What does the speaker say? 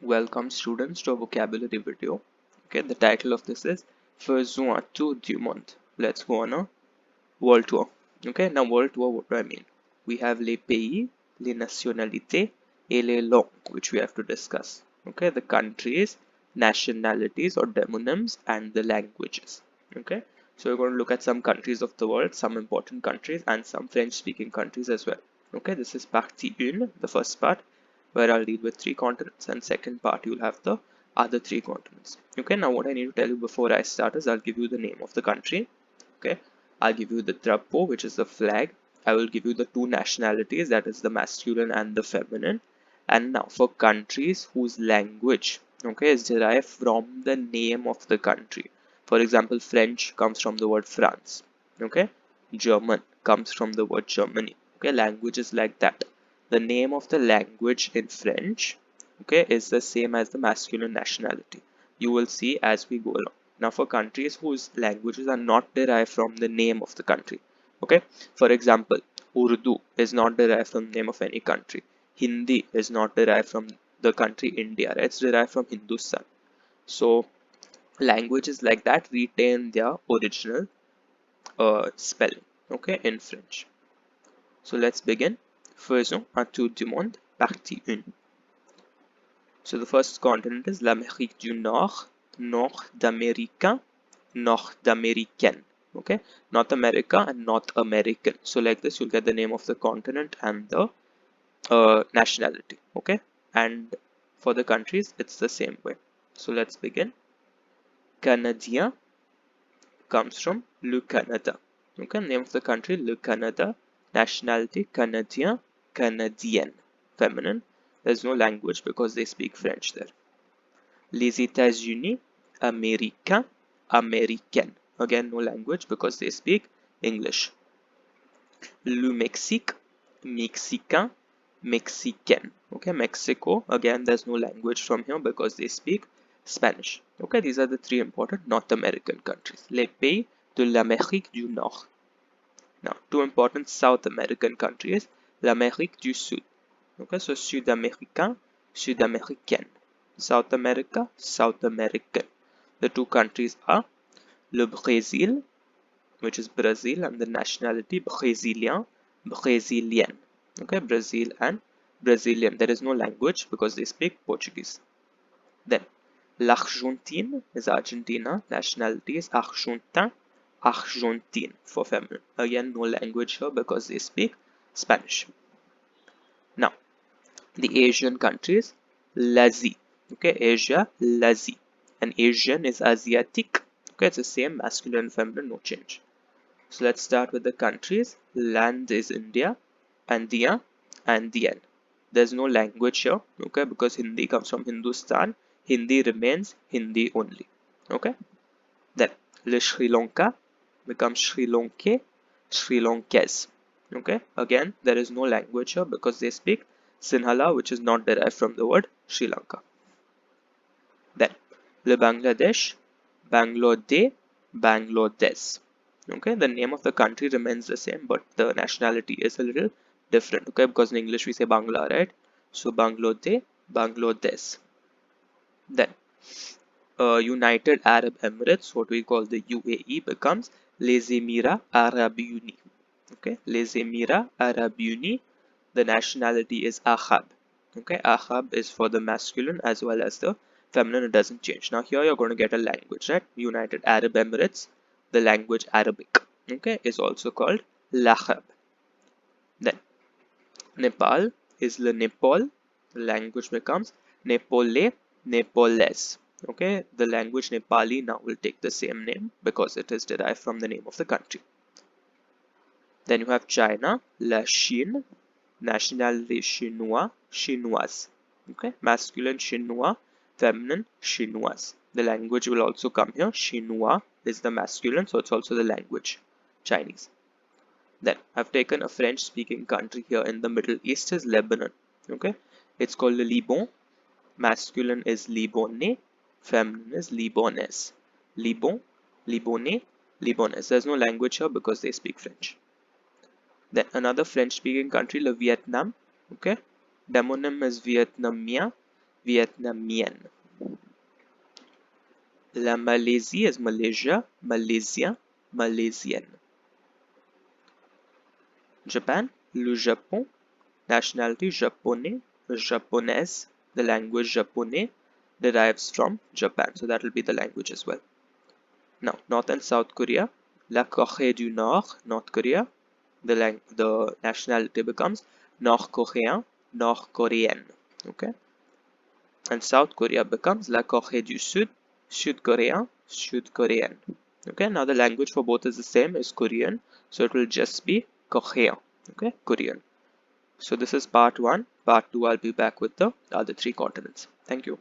Welcome students to a vocabulary video. Okay, the title of this is Faisons un tour du monde. Let's go on a world tour. Okay, now world tour, what do I mean? We have les pays, les nationalités, et les langues, which we have to discuss. Okay, the countries, nationalities or demonyms, and the languages. Okay, so we're going to look at some countries of the world, some important countries, and some French-speaking countries as well. Okay, this is partie 1, the first part, where I'll deal with 3 continents, and second part you'll have the other 3 continents. Okay, now what I need to tell you before I start is I'll give you the name of the country. Okay, I'll give you the drapeau, which is the flag. I will give you the 2 nationalities, that is the masculine and the feminine. And now for countries whose language, okay, is derived from the name of the country. For example, French comes from the word France. Okay, German comes from the word Germany. Okay, languages like that. The name of the language in French, okay, is the same as the masculine nationality. You will see as we go along. Now for countries whose languages are not derived from the name of the country, okay, for example, Urdu is not derived from the name of any country. Hindi is not derived from the country India, right? It's derived from Hindustan. So languages like that retain their original spelling, okay, in French. So let's begin. Faisons un tour du monde, partie 1. So the first continent is l'Amérique du Nord, North America, North American. Okay, North America and North American. So like this, you'll get the name of the continent and the nationality. Okay, and for the countries, it's the same way. So let's begin. Canadien comes from Le Canada. Okay, name of the country Le Canada, nationality Canadien, Canadienne, feminine. There's no language because they speak French there. Les États-Unis, Américain, Américaine. Again, no language because they speak English. Le Mexique, Mexicain, Mexicaine. Okay, Mexico. Again, there's no language from here because they speak Spanish. Okay, these are the 3 important North American countries. Les pays de l'Amérique du Nord. Now, 2 important South American countries, l'Amérique du Sud. Okay, so Sud-Américain, Sud-Américaine. South America, South American. The 2 countries are le Brésil, which is Brazil, and the nationality Brésilien, Brazilian. Okay, Brazil and Brazilian. There is no language because they speak Portuguese. Then l'Argentine is Argentina, nationality is Argentin, Argentine for feminine. Again, no language here because they speak Spanish. Now, the Asian countries, l'Asie. Okay, Asia, l'Asie. And Asian is Asiatic. Okay, it's the same, masculine and feminine, no change. So let's start with the countries. Land is India, India, Andean. There's no language here, okay, because Hindi comes from Hindustan. Hindi remains Hindi only. Okay. Then le Sri Lanka becomes Sri Lanka, Sri Lankese. Okay. Again, there is no language here because they speak Sinhala, which is not derived from the word Sri Lanka. Then le Bangladesh, Bangladesh, Bangladesh. Okay, the name of the country remains the same, but the nationality is a little different. Okay, because in English we say Bangla, right? So Bangladesh, Bangladesh. Then United Arab Emirates, what we call the UAE, becomes Les Émirats Arabes Unis. Okay, Les Émirats Arabes Unis. The nationality is Ahab. Okay, Ahab is for the masculine as well as the feminine. It doesn't change. Now here you're going to get a language, right? United Arab Emirates. The language Arabic, okay, is also called Lahab. Then Nepal is the Nepal. The language becomes Nepalese, Nepalese. Okay, the language Nepali now will take the same name because it is derived from the name of the country. Then you have China, La Chine, nationality Chinois, Chinoise. Okay, masculine Chinois, feminine Chinoise. The language will also come here. Chinois is the masculine, so it's also the language, Chinese. Then I've taken a French speaking country here in the Middle East is Lebanon. Okay, it's called the Liban. Masculine is Libanais, feminine is Libanese. Liban, Libanais, Libanese. There's no language here because they speak French. Then another French speaking country, the Vietnam. Okay, demonym is Vietnamien, vietnamienne. La Malaisie is Malaysia, Malaysia, Malaysienne. Japan, le Japon, nationality japonais, japonaise, the language japonais derives from Japan, so that will be the language as well. Now, North and South Korea, la Corée du Nord, North Korea, the nationality becomes Nord-Coréen, Nord-Coréenne, okay? And South Korea becomes la Corée du Sud, Sud-Coréen, Sud-Coréenne. Okay, now the language for both is the same, is Korean, so it will just be Coréen, okay, Korean. So this is part 1. Part 2, I'll be back with the other 3 continents. Thank you.